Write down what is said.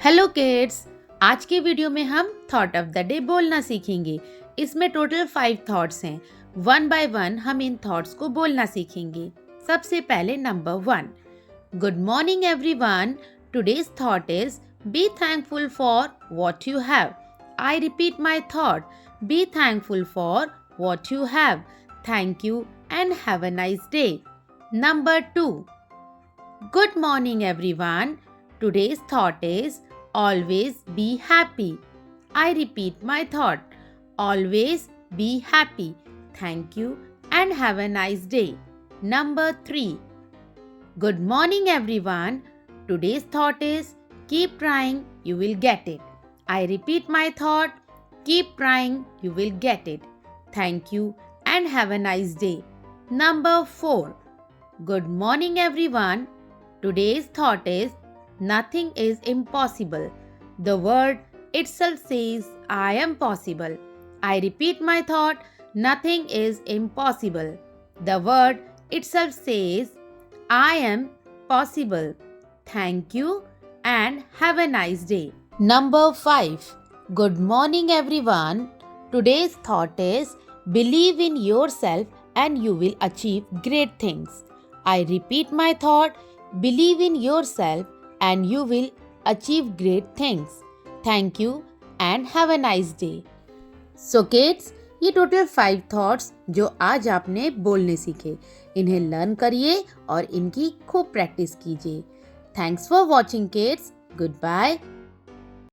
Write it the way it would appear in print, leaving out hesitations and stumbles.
Hello kids, आज के video में हम थॉट ऑफ द डे बोलना सीखेंगे। इसमें टोटल 5 थॉट्स हैं। वन बाय वन हम इन थॉट्स को बोलना सीखेंगे। सबसे पहले number 1, good morning everyone. Today's thought is be thankful for what you have. I repeat my thought, be thankful for what you have. Thank you and have a nice day. Number 2, good morning everyone. Today's thought is always be happy. I repeat my thought. Always be happy. Thank you and have a nice day. Number 3, good morning everyone. Today's thought is keep trying, you will get it. I repeat my thought. Keep trying, you will get it. Thank you and have a nice day. Number 4, good morning everyone. Today's thought is nothing is impossible. The word itself says I am possible. I repeat my thought, nothing is impossible. The word itself says I am possible. Thank you and have a nice day. Number 5, good morning everyone. Today's thought is believe in yourself and you will achieve great things. I repeat my thought, believe in yourself and you will achieve great things. Thank you and have a nice day. So kids, ये total 5 thoughts जो आज आपने बोलने सीखे, इन्हें learn करिए और इनकी खूब प्रैक्टिस कीजिए। Thanks for watching kids. Good bye.